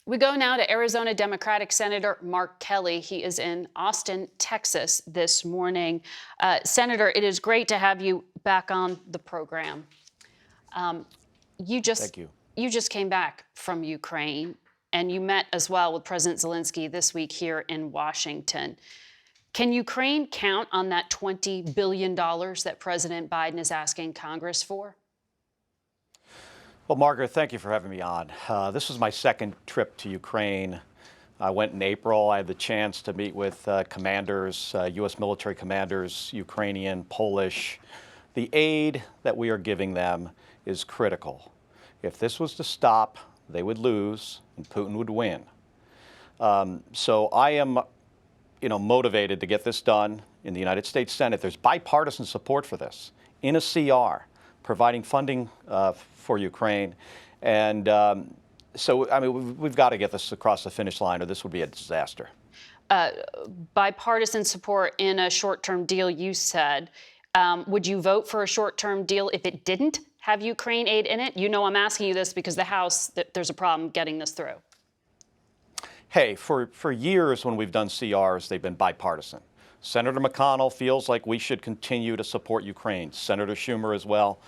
We go now to Arizona Democratic Senator Mark Kelly. He is in Austin, Texas this morning. Senator, it is great to have you back on the program. Thank you. You just came back from Ukraine, and you met as well with President Zelensky this week here in Washington. Can Ukraine count on that $20 billion that President Biden is asking Congress for? Well, Margaret, thank you for having me on. This was my second trip to Ukraine. I went in April. I had the chance to meet with commanders, U.S. military commanders, Ukrainian, Polish. The aid that we are giving them is critical. If this was to stop, they would lose and Putin would win. So I am, motivated to get this done in the United States Senate. There's bipartisan support for this in a CR, providing funding for Ukraine. And we've got to get this across the finish line or this would be a disaster. Bipartisan support in a short-term deal, you said. Would you vote for a short-term deal if it didn't have Ukraine aid in it? I'm asking you this because the House, there's a problem getting this through. Hey, for years when we've done CRs, they've been bipartisan. Senator McConnell feels like we should continue to support Ukraine. Senator Schumer as well.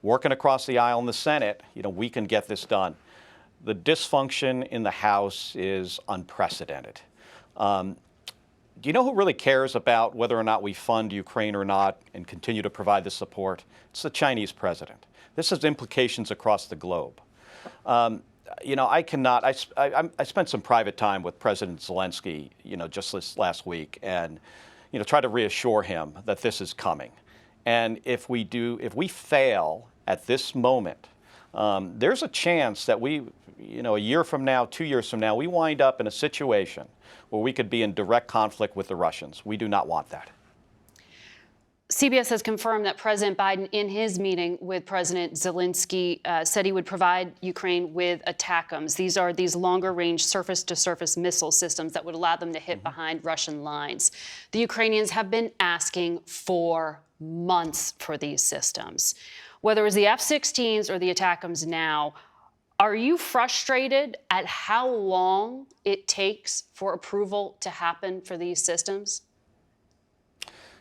Working across the aisle in the Senate, we can get this done. The dysfunction in the House is unprecedented. Do you know who really cares about whether or not we fund Ukraine or not and continue to provide the support? It's the Chinese president. This has implications across the globe. I spent some private time with President Zelensky, just this last week and, try to reassure him that this is coming. And if we fail at this moment, there's a chance that a year from now, 2 years from now, we wind up in a situation where we could be in direct conflict with the Russians. We do not want that. CBS has confirmed that President Biden, in his meeting with President Zelensky, said he would provide Ukraine with ATACMS. These are longer-range surface-to-surface missile systems that would allow them to hit behind Russian lines. The Ukrainians have been asking for months for these systems. Whether it's the F-16s or the ATACMS now, are you frustrated at how long it takes for approval to happen for these systems?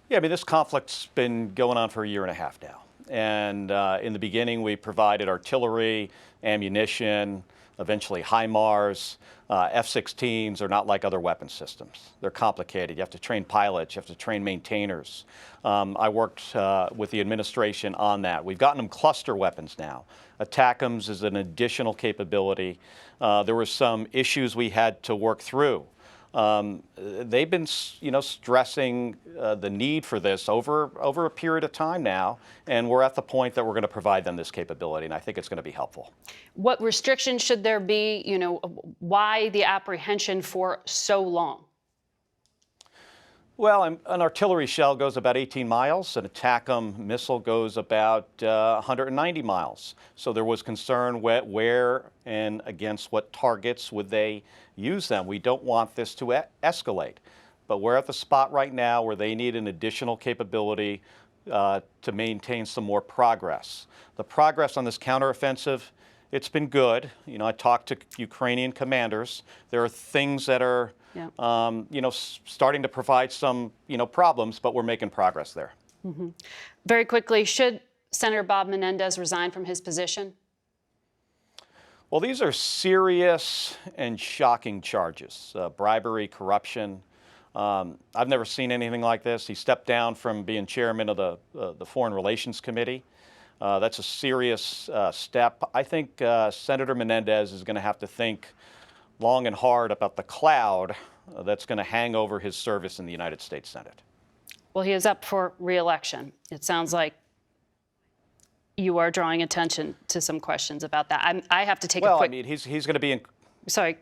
Yeah, this conflict's been going on for a year and a half now. And in the beginning, we provided artillery, ammunition, eventually HIMARS. F-16s are not like other weapon systems. They're complicated. You have to train pilots. You have to train maintainers. I worked with the administration on that. We've gotten them cluster weapons now. ATACMS is an additional capability. There were some issues we had to work through. They've been, stressing the need for this over a period of time now, and we're at the point that we're going to provide them this capability, and I think it's going to be helpful. What restrictions should there be? Why the apprehension for so long? Well, an artillery shell goes about 18 miles. An ATACMS missile goes about 190 miles. So there was concern where and against what targets would they use them. We don't want this to escalate. But we're at the spot right now where they need an additional capability to maintain some more progress. The progress on this counteroffensive, it's been good. I talked to Ukrainian commanders. There are things that are starting to provide some, problems, but we're making progress there. Mm-hmm. Very quickly, should Senator Bob Menendez resign from his position? Well, these are serious and shocking charges. Bribery, corruption. I've never seen anything like this. He stepped down from being chairman of the Foreign Relations Committee. That's a serious step. I think Senator Menendez is going to have to think long and hard about the cloud that's going to hang over his service in the United States Senate. Well, he is up for re-election. It sounds like you are drawing attention to some questions about that. I have to take a quick... he's going to be in... Sorry.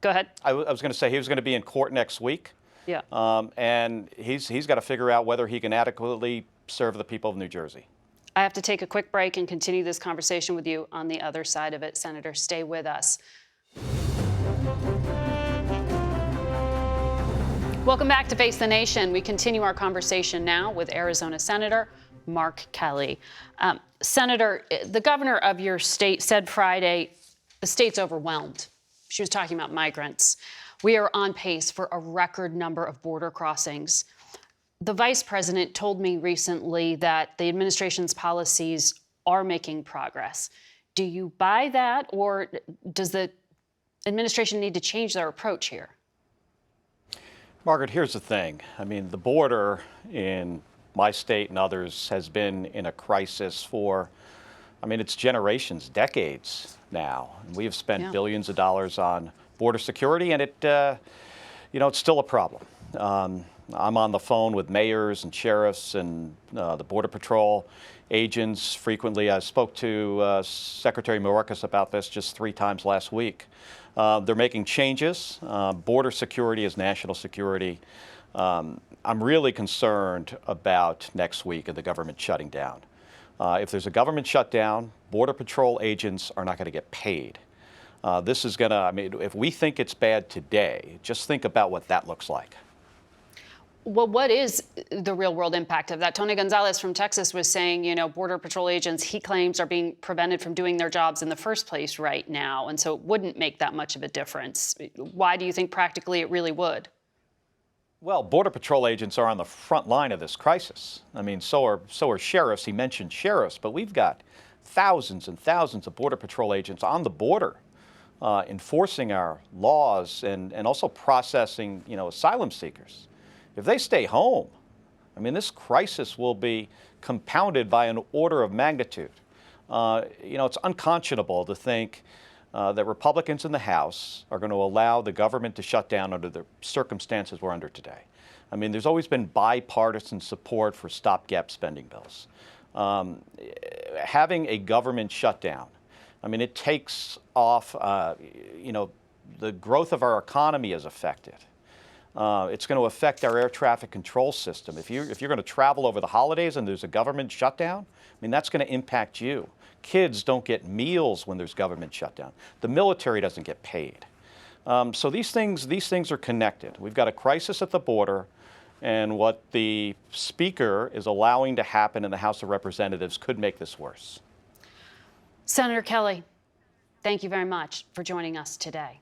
Go ahead. I was going to say he was going to be in court next week. Yeah. And he's got to figure out whether he can adequately serve the people of New Jersey. I have to take a quick break and continue this conversation with you on the other side of it. Senator, stay with us. Welcome back to Face the Nation. We continue our conversation now with Arizona Senator Mark Kelly. Senator, the governor of your state said Friday the state's overwhelmed. She was talking about migrants. We are on pace for a record number of border crossings. The vice president told me recently that the administration's policies are making progress. Do you buy that, or does the administration need to change their approach here? Margaret, here's the thing. I mean, the border in my state and others has been in a crisis for, it's generations, decades now. And we have spent billions of dollars on border security, and it's still a problem. I'm on the phone with mayors and sheriffs and the Border Patrol agents frequently. I spoke to Secretary Mayorkas about this just 3 times last week. They're making changes. Border security is national security. I'm really concerned about next week and the government shutting down. If there's a government shutdown, Border Patrol agents are not going to get paid. This is going to, if we think it's bad today, just think about what that looks like. Well, what is the real world impact of that? Tony Gonzalez from Texas was saying, Border Patrol agents, he claims, are being prevented from doing their jobs in the first place right now. And so it wouldn't make that much of a difference. Why do you think practically it really would? Well, Border Patrol agents are on the front line of this crisis. So are sheriffs. He mentioned sheriffs, but we've got thousands and thousands of Border Patrol agents on the border enforcing our laws and also processing, asylum seekers. If they stay home, this crisis will be compounded by an order of magnitude. It's unconscionable to think that Republicans in the House are going to allow the government to shut down under the circumstances we're under today. There's always been bipartisan support for stopgap spending bills. Having a government shutdown, it takes off, the growth of our economy is affected. It's going to affect our air traffic control system. If you're going to travel over the holidays and there's a government shutdown, that's going to impact you. Kids don't get meals when there's government shutdown. The military doesn't get paid. So these things are connected. We've got a crisis at the border, and what the Speaker is allowing to happen in the House of Representatives could make this worse. Senator Kelly, thank you very much for joining us today.